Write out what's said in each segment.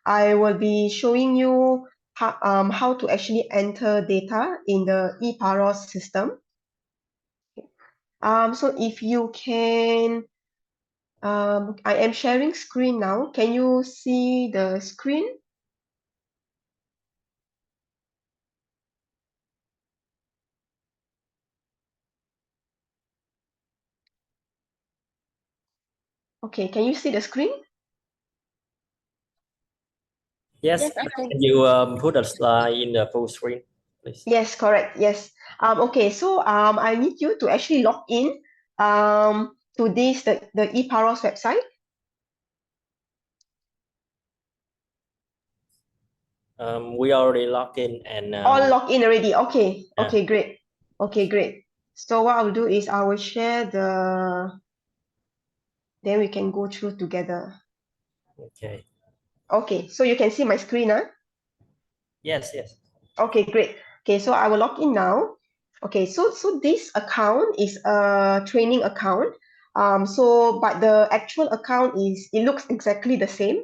I will be showing you how to actually enter data in the PAROS system. So if you can, I am sharing screen now. Can you see the screen? Okay, can you see the screen? Yes, Yes, I can. can you put a slide in the full screen, please? Yes, correct. Yes. Okay, so I need you to actually log in to the eParos website. We already logged in and All logged in already. Okay. Yeah. Okay, great. Okay, great. So what I'll do is I will share then we can go through together. Okay. Okay, so you can see my screen, huh? Yes. Okay, great. Okay, so I will log in now. Okay, so this account is a training account. But the actual account it looks exactly the same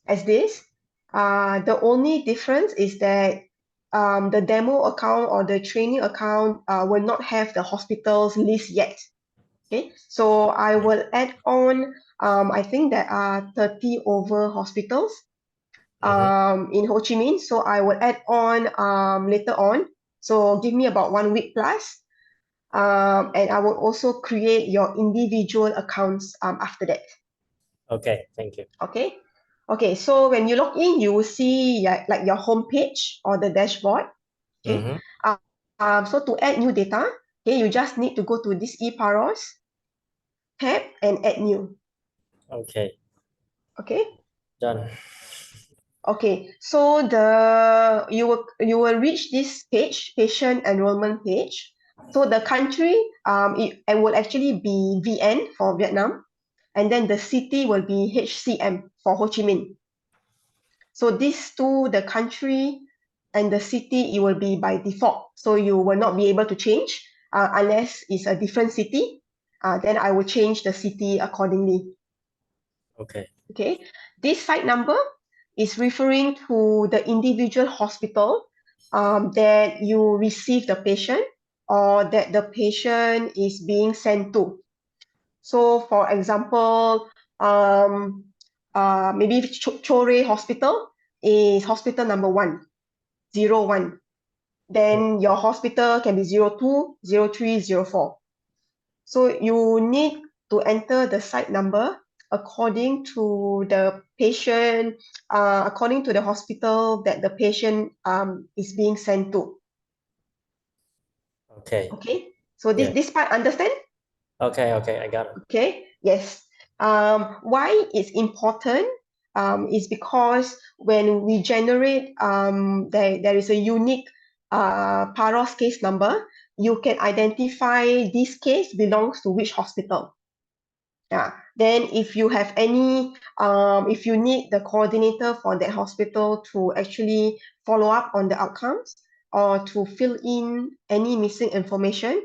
as this. The only difference is that the demo account or the training account will not have the hospitals list yet. Okay, so I will add on, I think there are 30 over hospitals in Ho Chi Minh. So I will add on later on. So give me about 1 week plus. And I will also create your individual accounts after that. Okay, thank you. Okay. Okay, so when you log in, you will see like your home page or the dashboard. Okay. So to add new data, okay, you just need to go to this eParos tab and add new. Okay. Okay. Done. Okay. So you will reach this page, patient enrollment page. So the country it will actually be VN for Vietnam, and then the city will be HCM for Ho Chi Minh. So these two, the country and the city, it will be by default. So you will not be able to change unless it's a different city. Then I will change the city accordingly. Okay. Okay. This site number is referring to the individual hospital that you receive the patient or that the patient is being sent to. So for example, maybe Chore Hospital is hospital number 101. Then your hospital can be 02, 03, 04. So you need to enter the site number according to the patient, according to the hospital that the patient is being sent to. Okay. Okay. So this part understand? Okay, I got it. Okay, yes. Why it's important is because when we generate, there is a unique PAROS case number, you can identify this case belongs to which hospital. Yeah. Then if you have any, if you need the coordinator for that hospital to actually follow up on the outcomes or to fill in any missing information,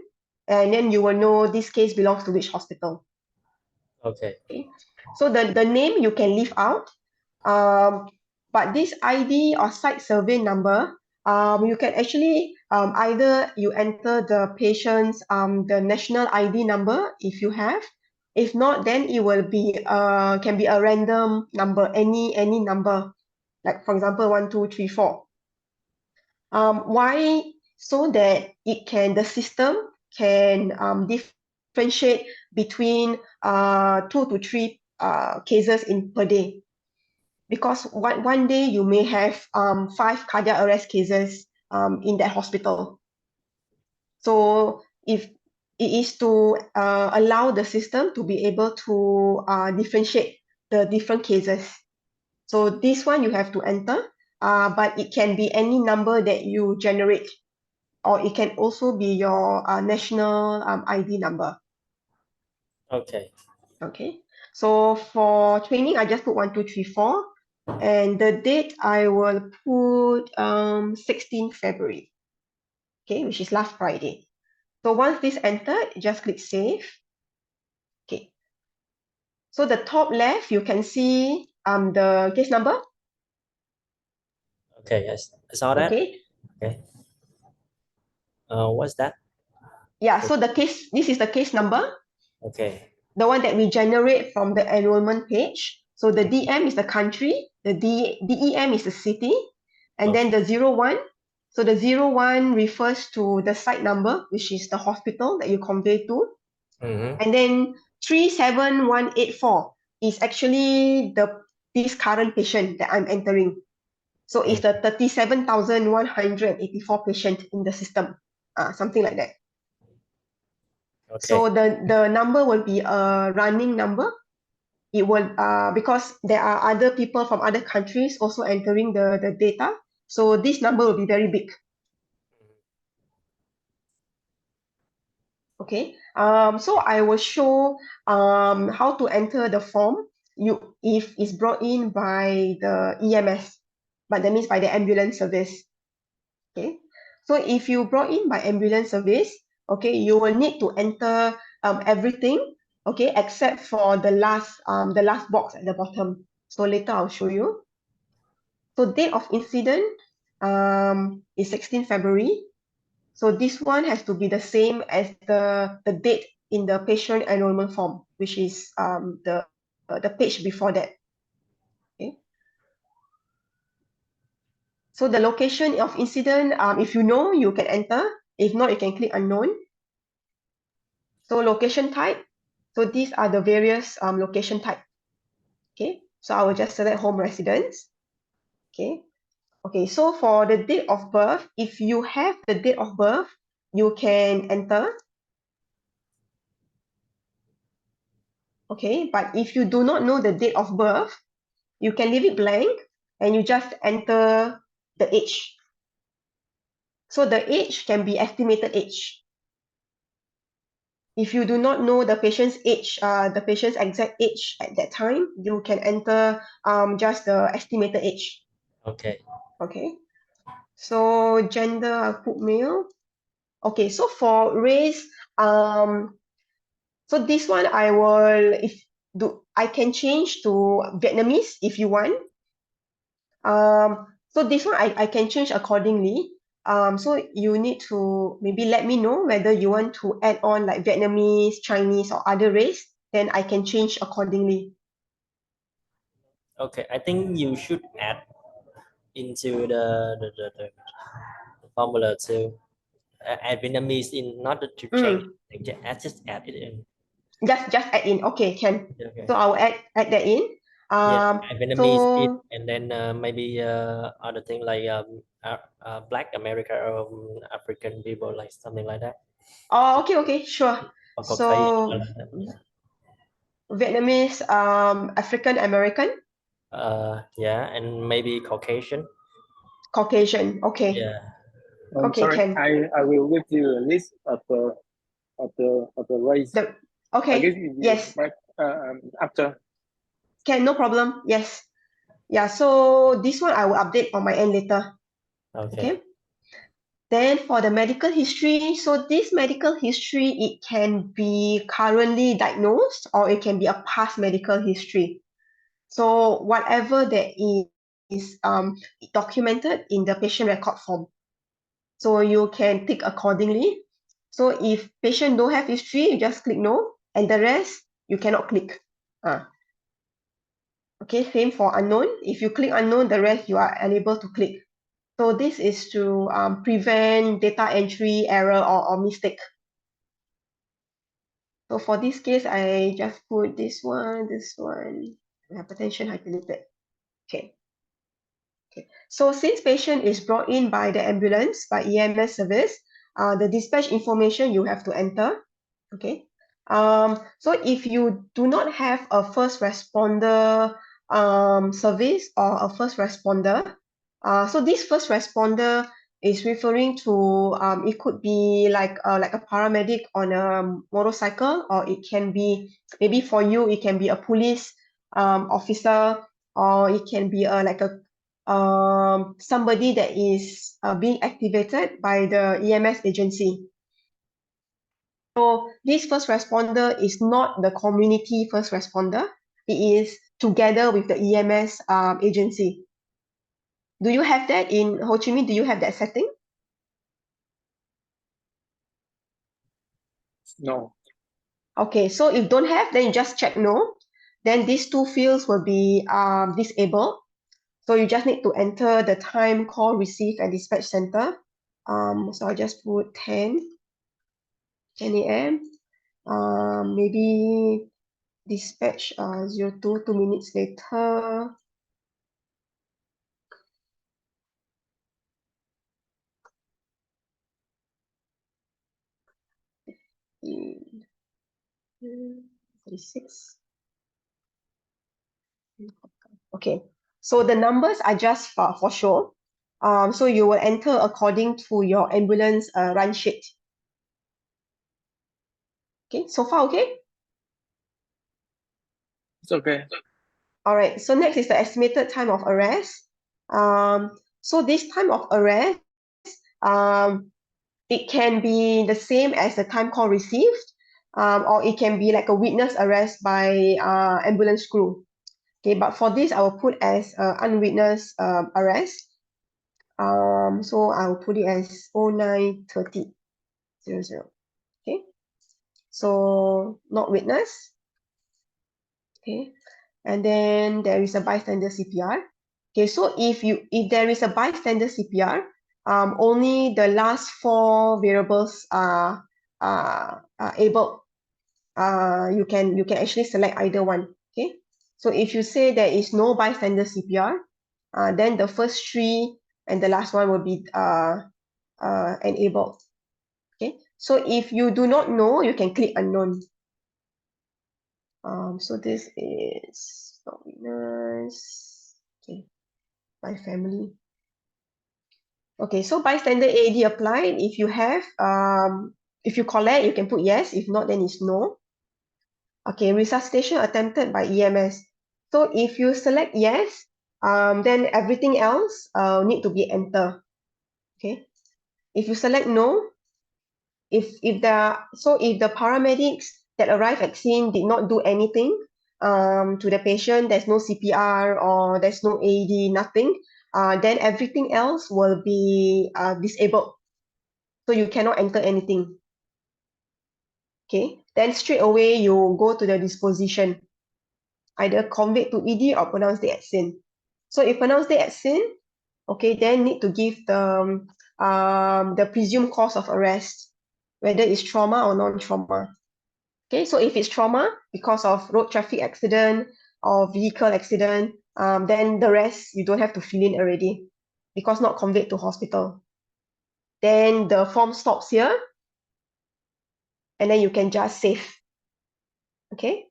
and then you will know this case belongs to which hospital. Okay. Okay. So the name you can leave out, but this ID or site survey number, you can actually either you enter the patient's the national ID number if you have. If not, then it will be can be a random number, any number, like for example 1, 2, 3, 4. Why? So that the system can differentiate between 2 to 3 cases in per day, because one day you may have 5 cardiac arrest cases in that hospital. So if it is to allow the system to be able to differentiate the different cases. So this one you have to enter, but it can be any number that you generate, or it can also be your national ID number. Okay. Okay. So for training, I just put 1, 2, 3, 4. And the date I will put 16 February. Okay, which is last Friday. So once this entered, just click save. Okay. So the top left, you can see the case number. Okay, yes, I saw that. Okay. Okay. What's that? Yeah, Okay. so this is the case number, Okay. the one that we generate from the enrollment page. So the DM is the country, the DEM is the city, and then Okay. the 01. So the 01 refers to the site number, which is the hospital that you convey to. Mm-hmm. And then 37184 is actually this current patient that I'm entering. So it's the 37,184 patient in the system, something like that. Okay. So the number will be a running number. It will because there are other people from other countries also entering the data. So this number will be very big. Okay. So I will show how to enter the form if it's brought in by the EMS, but that means by the ambulance service. Okay. So if you brought in by ambulance service, okay, you will need to enter everything, okay, except for the last box at the bottom. So later I'll show you. So date of incident is 16 February. So this one has to be the same as the date in the patient enrollment form, which is the page before that. Okay. So the location of incident, if you know, you can enter. If not, you can click unknown. So location type. So these are the various location type. Okay. So I will just select home residence. Okay. Okay. So for the date of birth, if you have the date of birth, you can enter. Okay. But if you do not know the date of birth, you can leave it blank and you just enter the age. So the age can be estimated age. If you do not know the patient's age, the patient's exact age at that time, you can enter just the estimated age. Okay. Okay. So gender, I'll put male. Okay, so for race, so this one I can change to Vietnamese if you want. So this one I can change accordingly. So you need to maybe let me know whether you want to add on like Vietnamese, Chinese, or other race, then I can change accordingly. Okay. I think you should add into the formula to add Vietnamese in, not to change. Mm, Just add it in. just add in. Okay, can. Okay. So I will add that in. Yeah, Um, Vietnamese it, so and then maybe other thing like Black America or African people, like something like that, okay, sure. or Caucasian, So like that. Yeah. Vietnamese, African American, Yeah, and maybe Caucasian. Caucasian. Okay, Yeah. okay, Sorry, can. I will give you a list of the race. The I guess okay, you yes, right after. can, no problem. Yes. Yeah, so this one I will update on my end later. Okay. Okay. Then for the medical history, so this medical history, it can be currently diagnosed or it can be a past medical history. So whatever that is documented in the patient record form. So you can tick accordingly. So if patient don't have history, you just click no, and the rest you cannot click. Okay, same for unknown. If you click unknown, the rest you are unable to click. So this is to prevent data entry error or mistake. So for this case, I just put this one, hypertension, hyperlipid. Okay. Okay. So since patient is brought in by the ambulance, by EMS service, the dispatch information you have to enter. Okay. So if you do not have a first responder service or a first responder, so this first responder is referring to it could be like a paramedic on a motorcycle, or it can be maybe for you it can be a police officer, or it can be like a somebody that is being activated by the EMS agency. So this first responder is not the community first responder. It is together with the EMS agency. Do you have that in Ho Chi Minh? Do you have that setting? No. Okay, so if don't have, then you just check no. Then these two fields will be disabled. So you just need to enter the time call receive at dispatch center. So I'll just put 10 a.m. Maybe dispatch 2 minutes later. In 36. Okay, so the numbers are just for sure. So you will enter according to your ambulance run sheet. Okay, so far okay? It's okay. All right, so next is the estimated time of arrest. So this time of arrest, it can be the same as the time call received, or it can be like a witness arrest by ambulance crew. Okay, but for this, I will put as unwitnessed arrest. So I'll put it as 09:30:00. Okay, so not witness. Okay, and then there is a bystander CPR. Okay, so if there is a bystander CPR, only the last four variables are able. You can actually select either one. Okay, so if you say there is no bystander CPR, then the first three and the last one will be enabled. Okay, so if you do not know, you can click unknown. So this is not witness. Okay, my family. Okay, so bystander AED applied. If you have, if you collect, you can put yes. If not, then it's no. Okay, resuscitation attempted by EMS. So if you select yes, then everything else need to be enter. Okay. If you select no, if the paramedics that arrive at scene did not do anything to the patient, there's no CPR or there's no AED, nothing, then everything else will be disabled. So you cannot enter anything. Okay, then straight away you go to the disposition, either conveyed to ED or pronounced dead at scene. So if pronounced dead at scene, okay, then need to give the presumed cause of arrest, whether it's trauma or non-trauma. Okay, so if it's trauma because of road traffic accident or vehicle accident, then the rest you don't have to fill in already because not conveyed to hospital. Then the form stops here, and then you can just save. Okay.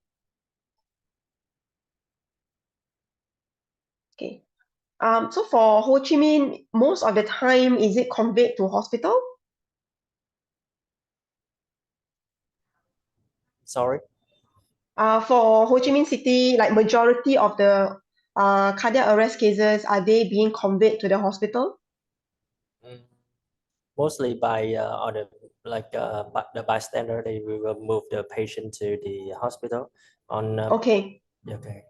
Okay. So for Ho Chi Minh, most of the time, is it conveyed to hospital? Sorry. For Ho Chi Minh City, like majority of the cardiac arrest cases, are they being conveyed to the hospital? Mostly by or the bystander, they will move the patient to the hospital on Okay, okay.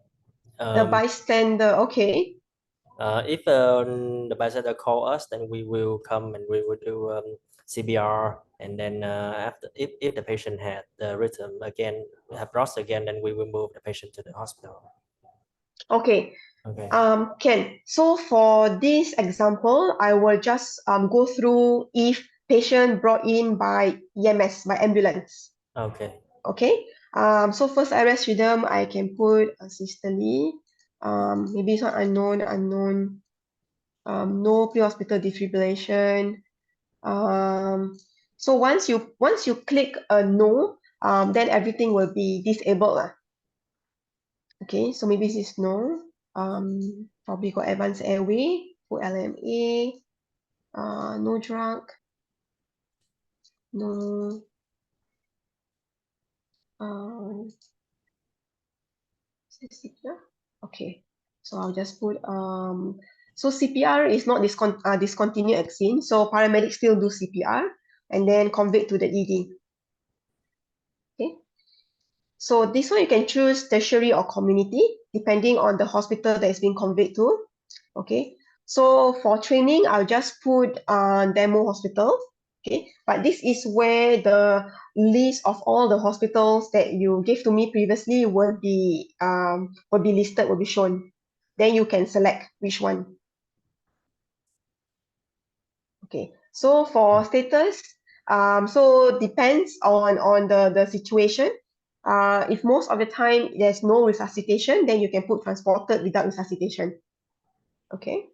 the bystander, okay. If the bystander call us, then we will come and we will do CPR, and then after if the patient had the rhythm again, have PAROS again, then we will move the patient to the hospital. Okay. Okay. Ken, so for this example, I will just go through if patient brought in by EMS, by ambulance. Okay. Okay. So first arrest rhythm, I can put systole. Maybe it's not unknown. No pre-hospital defibrillation. So once you click a no, then everything will be disabled lah. Okay, so maybe this is no. Probably got advanced airway, put LMA, no drug, no CPR. Okay, so I'll just put so CPR is not discontinued at scene, so paramedics still do CPR and then conveyed to the ED. Okay, so this one you can choose tertiary or community depending on the hospital that is being conveyed to. Okay, So for training, I'll just put demo hospital. Okay, but this is where the list of all the hospitals that you gave to me previously will be listed, will be shown. Then you can select which one. Okay, so for status, so depends on the situation. If most of the time there's no resuscitation, then you can put transported without resuscitation. Okay,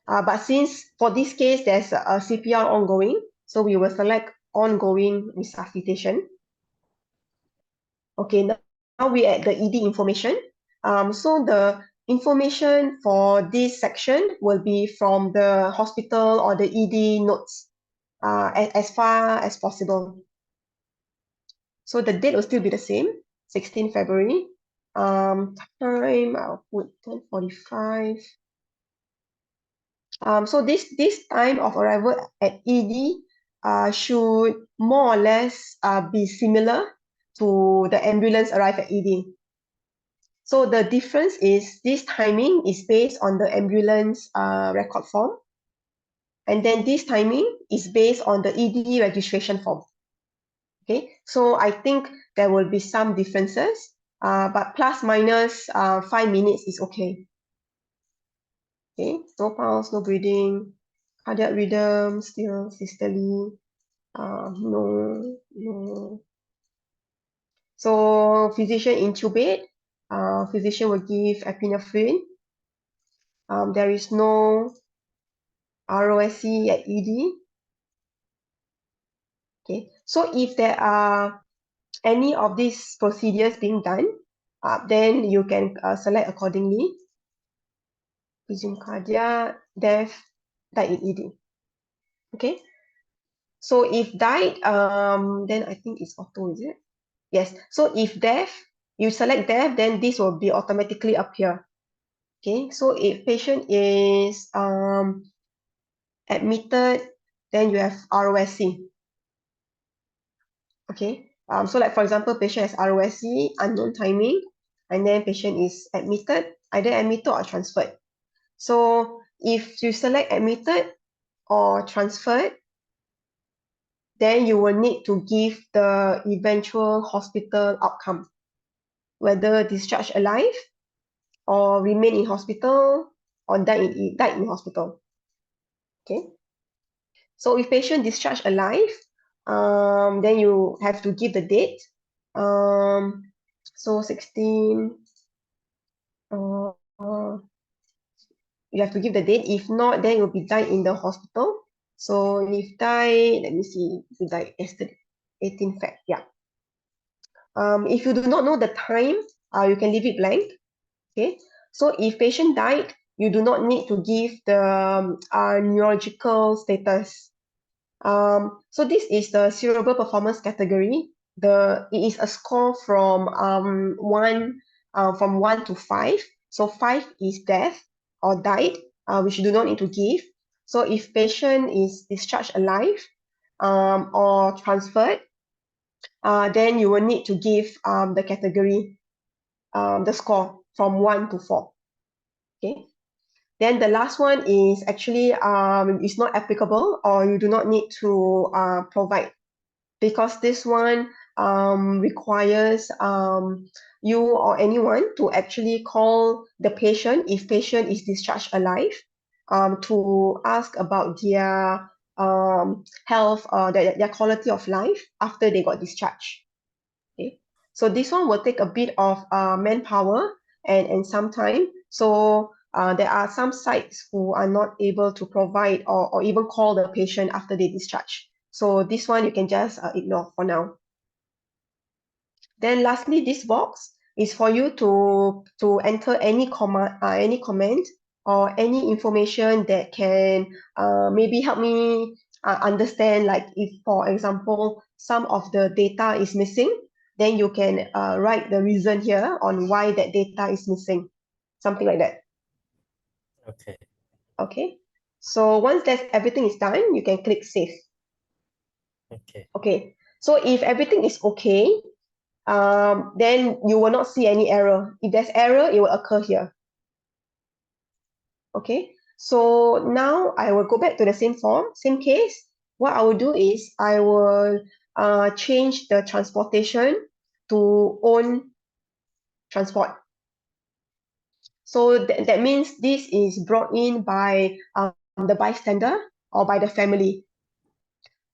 but since for this case there's a CPR ongoing, so we will select ongoing resuscitation. Okay, now we add the ED information. So the information for this section will be from the hospital or the ED notes as far as possible. So the date will still be the same, 16 February. Time, I'll put 10:45. So this time of arrival at ED should more or less be similar to the ambulance arrive at ED. So the difference is this timing is based on the ambulance record form. And then this timing is based on the ED registration form. Okay, so I think there will be some differences, but plus minus 5 minutes is okay. Okay, no pulse, no breathing, cardiac rhythm, still systole, no. So physician intubate, physician will give epinephrine. There is no ROSC at ED. Okay, so if there are any of these procedures being done, then you can select accordingly. Resume cardiac, death, died in ED. Okay, so if died, then I think it's auto, is it? Yes, so if death, you select death, then this will be automatically appear. Okay, so if patient is admitted, then you have ROSC. Okay, so like for example, patient has ROSC, unknown timing, and then patient is admitted, either admitted or transferred. So if you select admitted or transferred, then you will need to give the eventual hospital outcome, whether discharged alive or remain in hospital or died in hospital. Okay. So if patient discharged alive, then you have to give the date. So 16, you have to give the date. If not, then it will be died in the hospital. So if died, let me see, if you died yesterday, 18 Feb, yeah. If you do not know the time, you can leave it blank. Okay. So if patient died, you do not need to give the neurological status. So this is the cerebral performance category. It is a score from 1 to 5. So 5 is death or died, which you do not need to give. So if patient is discharged alive or transferred, then you will need to give the category, the score from 1 to 4. Okay. Then the last one is actually is not applicable, or you do not need to provide, because this one requires you or anyone to actually call the patient if patient is discharged alive, to ask about their health, their quality of life after they got discharged. Okay, so this one will take a bit of manpower and some time. So there are some sites who are not able to provide or even call the patient after they discharge. So this one you can just ignore for now. Then lastly, this box is for you to enter any comment or any information that can maybe help me understand, like if, for example, some of the data is missing, then you can write the reason here on why that data is missing, something like that. Okay. Okay. So once everything is done, you can click save. Okay. Okay. So if everything is okay, then you will not see any error. If there's error, it will occur here. Okay. So now I will go back to the same form, same case. What I will do is I will change the transportation to own transport. So that means this is brought in by the bystander or by the family.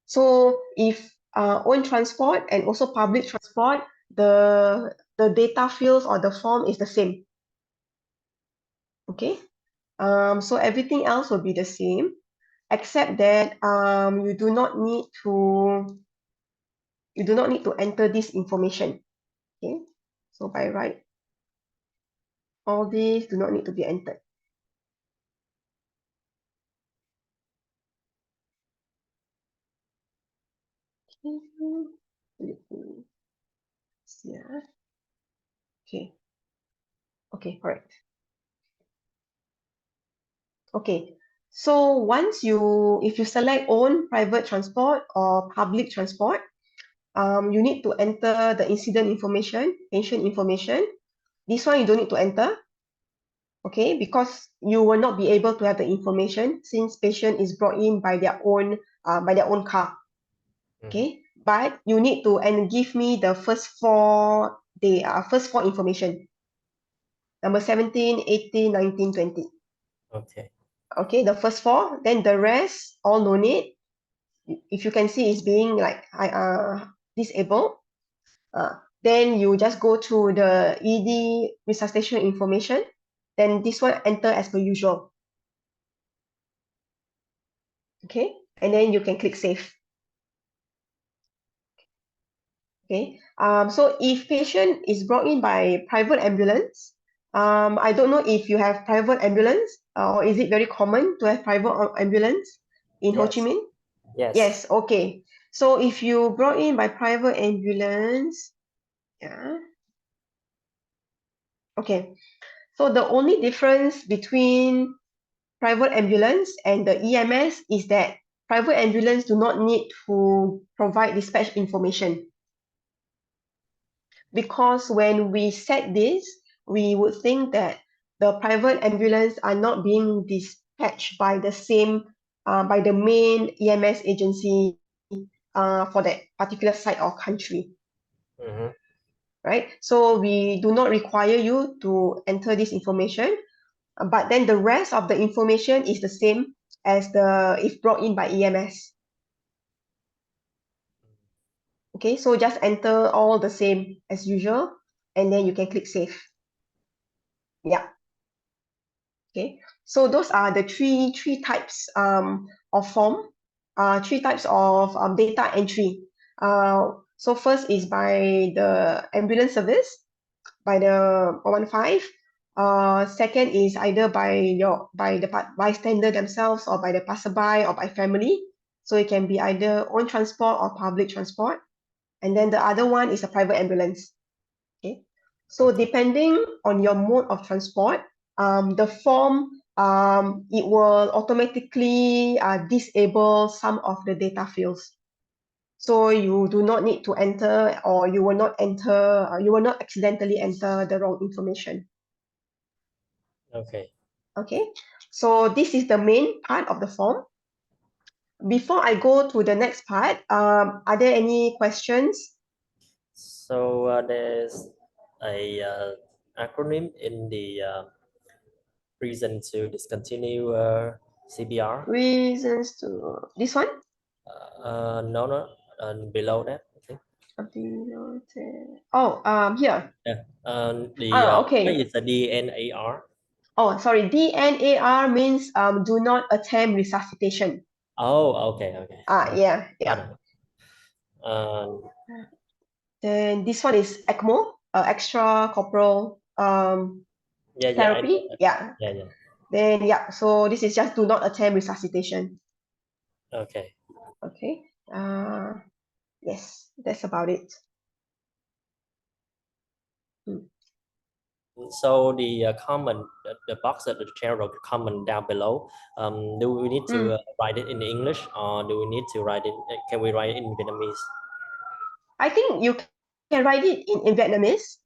So if own transport and also public transport, the data fields or the form is the same. Okay. So everything else will be the same, except that you do not need to enter this information. Okay. So by right, all these do not need to be entered. Yeah. Okay. Okay, correct. Okay. So once if you select own private transport or public transport, you need to enter the incident information, patient information. This one you don't need to enter, okay, because you will not be able to have the information since patient is brought in by their own car. Okay, but you need to give me the first four information. Number 17, 18, 19, 20. Okay. Okay, the first four, then the rest all no need. If you can see it's being like disabled, then you just go to the ED resuscitation information. Then this one enter as per usual. Okay, and then you can click save. Okay, so if patient is brought in by private ambulance, I don't know if you have private ambulance or is it very common to have private ambulance in Ho Chi Yes. Minh? Yes. Yes, okay. So if you brought in by private ambulance, yeah. Okay, so the only difference between private ambulance and the EMS is that private ambulance do not need to provide dispatch information. Because when we set this, we would think that the private ambulance are not being dispatched by by the main EMS agency for that particular site or country. Right? So we do not require you to enter this information, but then the rest of the information is the same as if brought in by EMS. Okay, so just enter all the same as usual, and then you can click save. Yeah. Okay, so those are the three types of form, three types of data entry. So first is by the ambulance service, by the 415. Second is either by the bystander themselves or by the passerby or by family. So it can be either own transport or public transport. And then the other one is a private ambulance. Okay, so depending on your mode of transport, the form it will automatically disable some of the data fields. So you do not need to enter, or you will not accidentally enter the wrong information. Okay. Okay, so this is the main part of the form. Before I go to the next part, are there any questions? So there's a acronym in the reason to discontinue CBR. Reasons to this one? No, below that, I think. Oh, here. Yeah. Okay. Why is a DNAR? Oh, sorry. DNAR means do not attempt resuscitation. Oh, okay. Yeah. Got it. Then this one is ECMO, extra corporal therapy. Yeah. Then so this is just do not attempt resuscitation. Okay. Okay. Yes, that's about it. So the the box at the general comment down below, do we need to write it in English, or do we need to write it? Can we write it in Vietnamese? I think you can write it in Vietnamese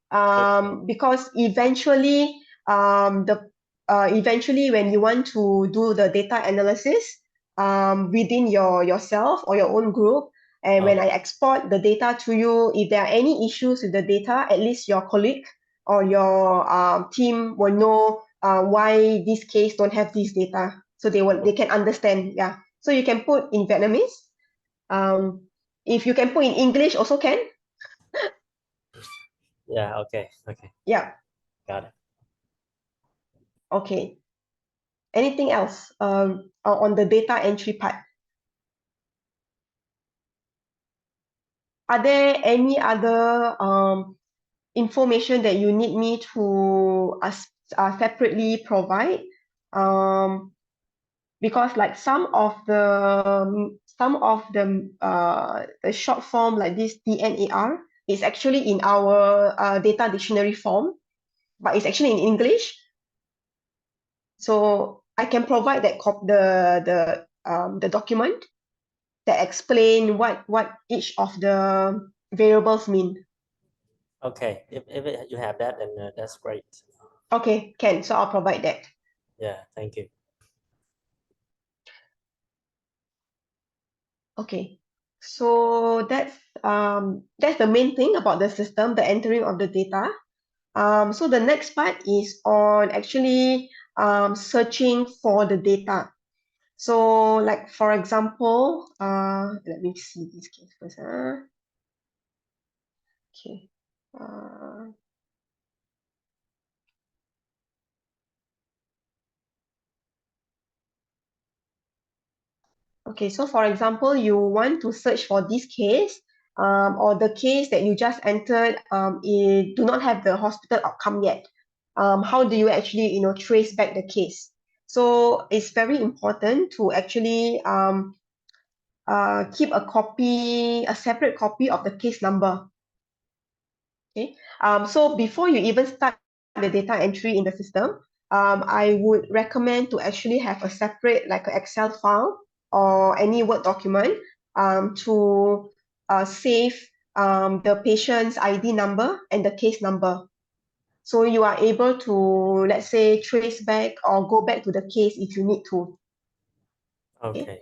because eventually the eventually when you want to do the data analysis within yourself or your own group, and when I export the data to you, if there are any issues with the data, at least your colleague or your team will know why this case don't have this data, so they can understand. Yeah, so you can put in Vietnamese. If you can put in English also can. Yeah, okay. Yeah. Got it. Okay. Anything else on the data entry part? Are there any other information that you need me to separately provide? Because like some of the short form like this DNAR is actually in our data dictionary form, but it's actually in English. So I can provide that the document that explain what each of the variables mean. Okay, if you have that, then that's great. Okay, can. So I'll provide that. Yeah, thank you. Okay, so that's the main thing about the system, the entering of the data. So the next part is on actually searching for the data. So like for example, let me see this case first. Okay. Okay, so for example, you want to search for this case, or the case that you just entered, it do not have the hospital outcome yet. How do you actually, trace back the case? So it's very important to actually keep a separate copy of the case number. Okay. So before you even start the data entry in the system, I would recommend to actually have a separate, like an Excel file or any Word document to save the patient's ID number and the case number. So you are able to, let's say, trace back or go back to the case if you need to. Okay.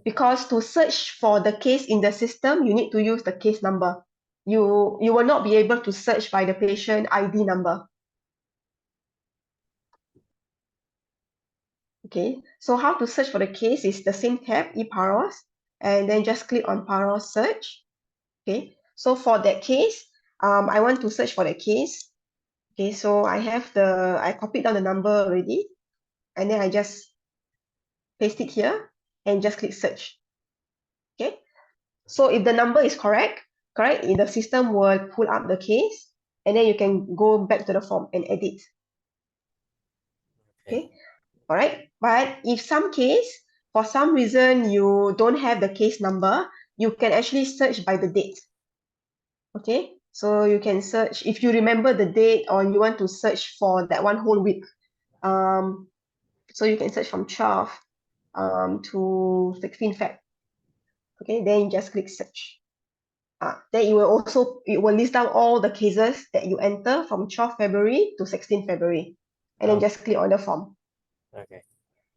Because to search for the case in the system, you need to use the case number. You will not be able to search by the patient ID number. Okay, so how to search for the case is the same tab, PAROS, and then just click on PAROS search. Okay, so for that case, I want to search for the case. Okay, so I copied down the number already, and then I just paste it here and just click search. Okay, so if the number is correct, the system will pull up the case, and then you can go back to the form and edit. Okay, all right. But if for some reason you don't have the case number, you can actually search by the date. Okay, so you can search if you remember the date or you want to search for that one whole week. So you can search from 12 to 16 Feb. Okay, then you just click search. Then it will list down all the cases that you enter from 12 February to 16 February. And then just click on the form. Okay.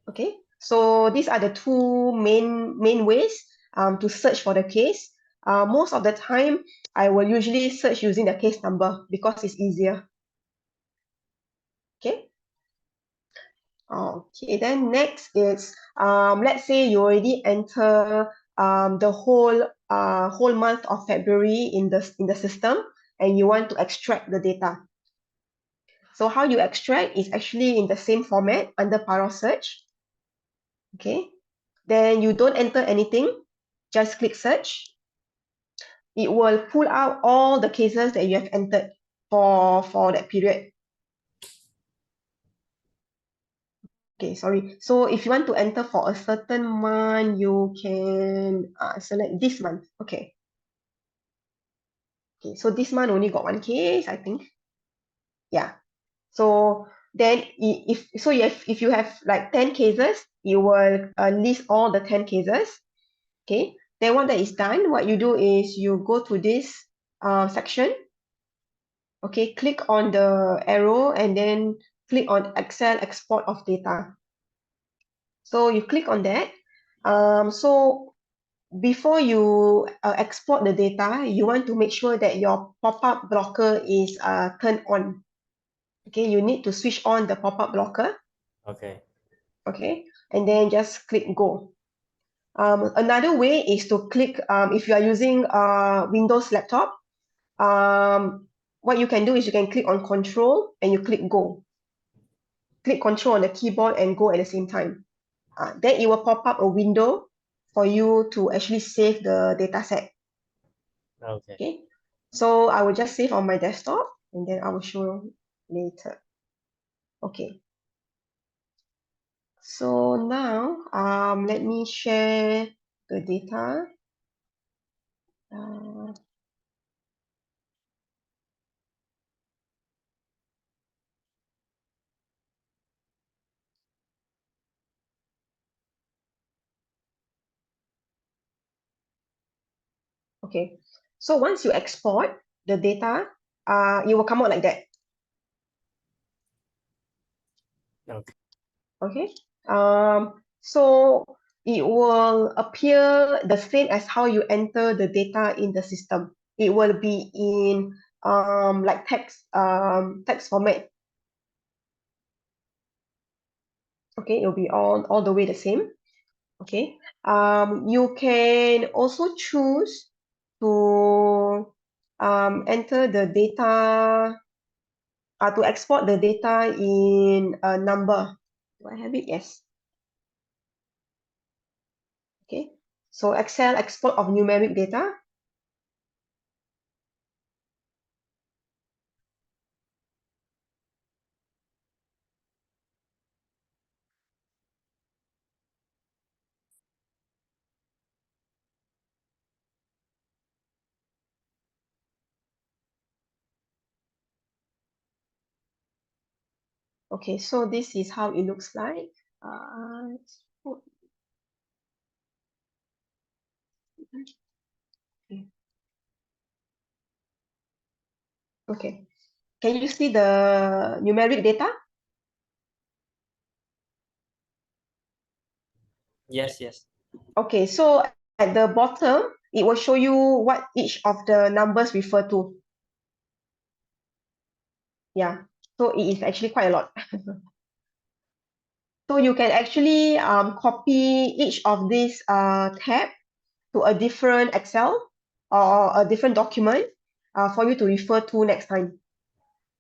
Okay, so these are the two main ways to search for the case. Most of the time, I will usually search using the case number because it's easier. Okay. Okay, then next is let's say you already enter the whole month of February in the system, and you want to extract the data. So how you extract is actually in the same format under PAROS search. Okay, then you don't enter anything, just click search. It will pull out all the cases that you have entered for that period. Okay, sorry. So if you want to enter for a certain month, you can select this month. Okay. Okay, so this month only got one case, I think. Yeah. So then if you have like 10 cases, you will list all the 10 cases. Okay. Then when that is done, what you do is you go to this section. Okay, click on the arrow and then click on Excel export of data. So you click on that. So before you export the data, you want to make sure that your pop-up blocker is turned on. Okay, you need to switch on the pop-up blocker. Okay. Okay, and then just click go. Another way is to click, if you are using Windows laptop, what you can do is you can click on control and you click go. Click control on the keyboard and go at the same time. Then it will pop up a window for you to actually save the data set. Okay. Okay, so I will just save on my desktop and then I will show later. Okay, so now let me share the data. Okay, so once you export the data, it will come out like that. Okay. Okay, so it will appear the same as how you enter the data in the system. It will be in like text format. Okay, it'll be all the way the same. Okay, you can also choose to enter the data, to export the data in a number. Do I have it? Yes. Okay, so Excel export of numeric data. Okay, so this is how it looks like. Okay, can you see the numeric data? Yes, yes. Okay, so at the bottom, it will show you what each of the numbers refer to. Yeah, so it is actually quite a lot. So you can actually copy each of these tab to a different Excel or a different document for you to refer to next time.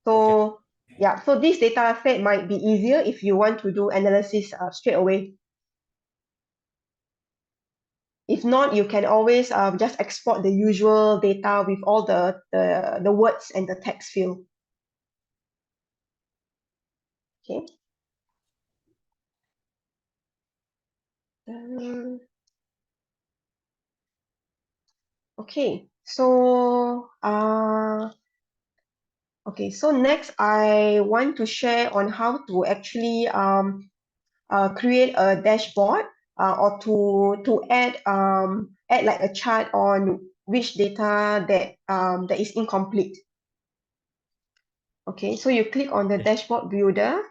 So yeah, so this data set might be easier if you want to do analysis straight away. If not, you can always just export the usual data with all the words and the text field. Okay. Okay, so okay, so next I want to share on how to actually create a dashboard or to add like a chart on which data that is incomplete. Okay, so you click on the dashboard builder.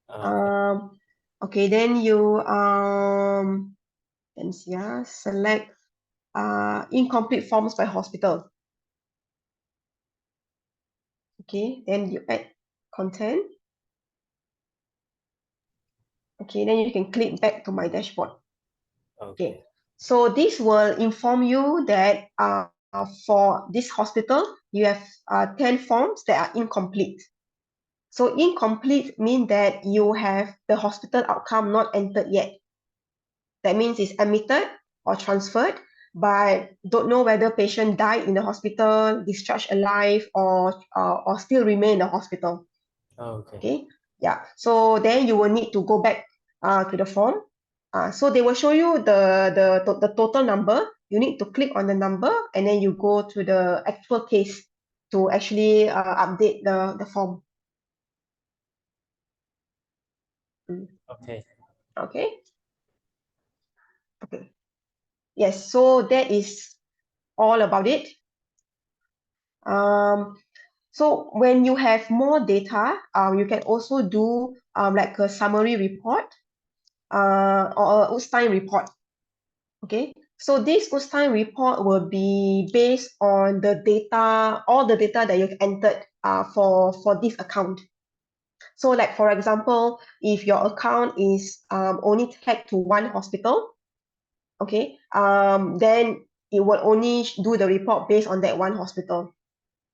Okay. Okay, then you let me see, select incomplete forms by hospital. Okay, then you add content. Okay, then you can click back to my dashboard. Okay, so this will inform you that for this hospital, you have 10 forms that are incomplete. So incomplete means that you have the hospital outcome not entered yet. That means it's admitted or transferred, but don't know whether patient died in the hospital, discharged alive, or still remain in the hospital. Okay. Okay, yeah. So then you will need to go back to the form. So they will show you the total number. You need to click on the number and then you go to the actual case to actually update the form. Okay. Okay. Okay. Yes. So that is all about it. So when you have more data, you can also do like a summary report or a Ustein report. Okay, so this Ustein report will be based on the data, all the data that you've entered for this account. So like for example, if your account is only tagged to one hospital, okay, then it will only do the report based on that one hospital.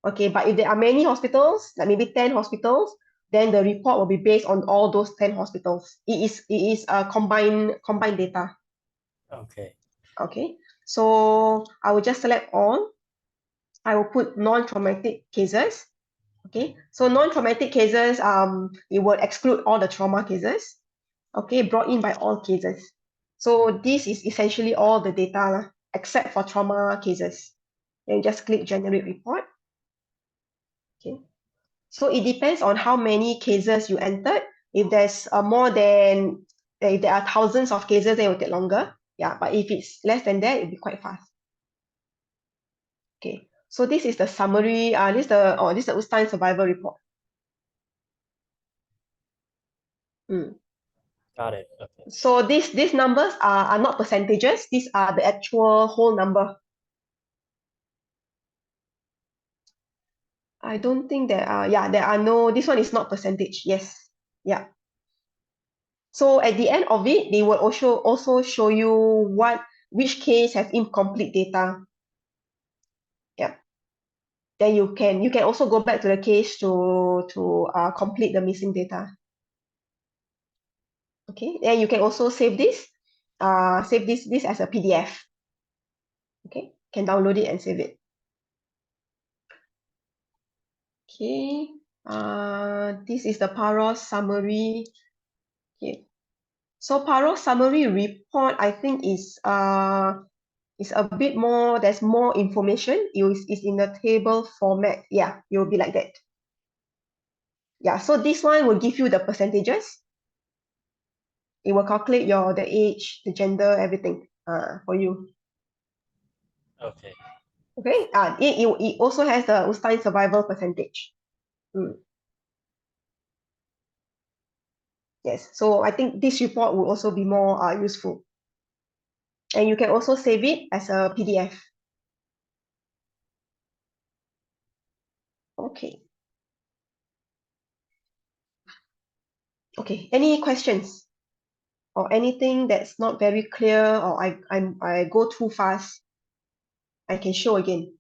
Okay, but if there are many hospitals, like maybe 10 hospitals, then the report will be based on all those 10 hospitals. It is a combined data. Okay. Okay, so I will just select all. I will put non-traumatic cases. Okay, so non-traumatic cases, it will exclude all the trauma cases. Okay, brought in by all cases. So this is essentially all the data except for trauma cases. Then just click generate report. Okay, so it depends on how many cases you entered. If there's more than, if there are thousands of cases, then it will take longer. Yeah, but if it's less than that, it'll be quite fast. Okay, so this is the summary. This is the Ustein survival report. Got it. Okay. So these numbers are not percentages. These are the actual whole number. I don't think there are. Yeah, there are no. This one is not percentage. Yes. Yeah. So at the end of it, they will also show you which case have incomplete data. Yeah. Then you can also go back to the case to complete the missing data. Okay. Then you can also save this. Save this as a PDF. Okay. Can download it and save it. Okay. This is the PAROS summary. Okay. So PAROS summary report, I think is a bit more, there's more information. It's in the table format. Yeah, it will be like that. Yeah, so this one will give you the percentages. It will calculate the age, the gender, everything for you. Okay. Okay. It also has the Ustein survival percentage. Yes, so I think this report will also be more useful. And you can also save it as a PDF. Okay. Okay, any questions or anything that's not very clear, or I go too fast, I can show again.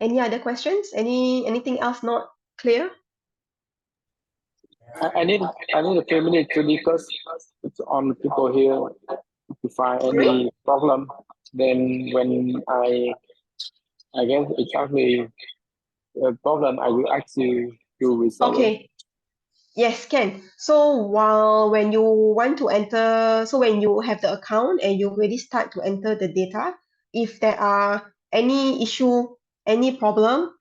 Any other questions? Anything else not clear? I need a few minutes to discuss with on people here to find any problem. Then when I get exactly the problem, I will ask you to resolve it. Okay. Yes, can. So when you want to enter, so when you have the account and you already start to enter the data, if there are any issue, any problem,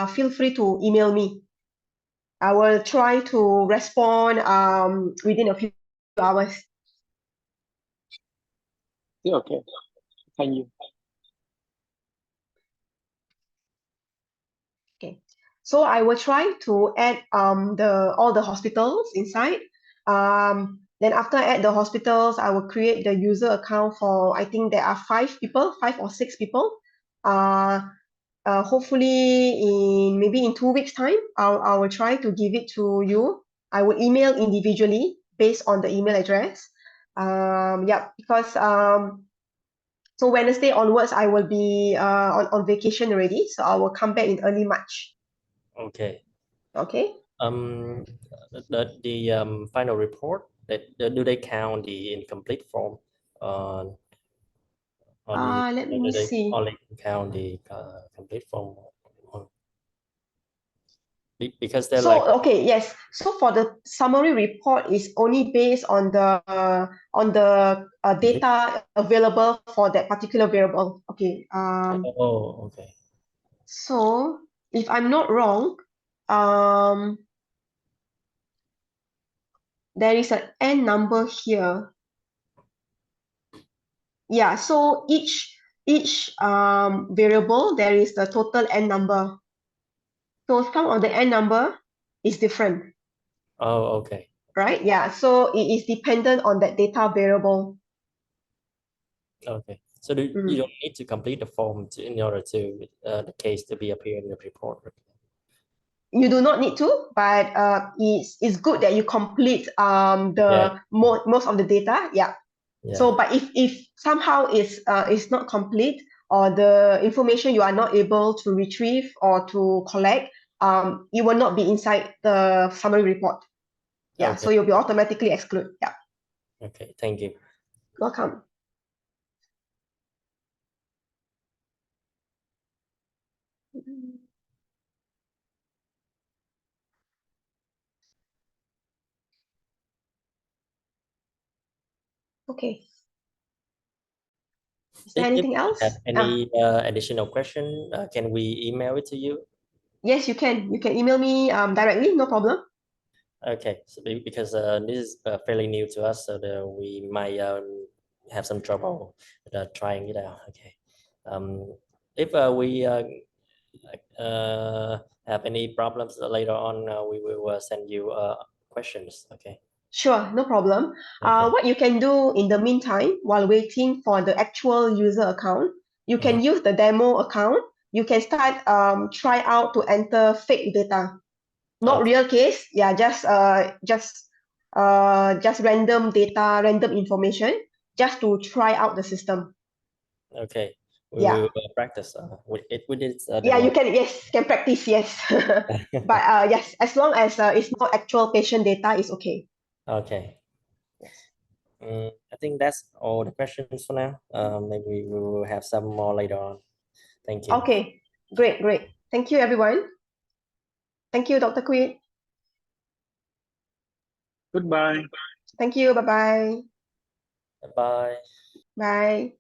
feel free to email me. I will try to respond within a few hours. Yeah, okay. Thank you. Okay, so I will try to add all the hospitals inside. Then after I add the hospitals, I will create the user account for, I think there are 5 or 6 people. Hopefully maybe in 2 weeks time, I will try to give it to you. I will email individually based on the email address. Yeah, because so Wednesday onwards, I will be on vacation already. So I will come back in early March. Okay. Okay. The final report, do they count the incomplete form? Let me Do they see. only count the complete form? Because they're So like, okay, yes. So for the summary report is only based on the data available for that particular variable. Okay. oh, okay. So if I'm not wrong, there is an n number here. Yeah, so each variable, there is the total n number. So some of the n number is different, Oh, okay. right? Yeah, so it is dependent on that data variable. Okay. So you don't need to complete the form in order to the case to be appeared in the report. You do not need to, but it's good that you complete the most of the data. Yeah. So, but if somehow is not complete, or the information you are not able to retrieve or to collect, it will not be inside the summary report. Yeah. Okay. So you'll be automatically excluded. Yeah. Okay. Thank you. Welcome. Okay. Is there anything else? Have any additional question? Can we email it to you? Yes, you can. You can email me directly. No problem. Okay, so because this is fairly new to us, so we might have some trouble trying it out. Okay, if we have any problems later on, we will send you questions. Okay. Sure, no problem. Okay. What you can do in the meantime, while waiting for the actual user account, you can use the demo account. You can start try out to enter fake data, not Okay. real case. Yeah, just random data, random information, just to try out the system. Okay. We Yeah. will practice with this Yeah, you demo. can practice, yes. But yes, as long as it's not actual patient data, is okay. Okay. Yes. I think that's all the questions for now. Maybe we will have some more later on. Thank you. Okay, great. Thank you, everyone. Thank you, Dr. Quid. Goodbye. Thank you. Bye-bye. Bye. Bye.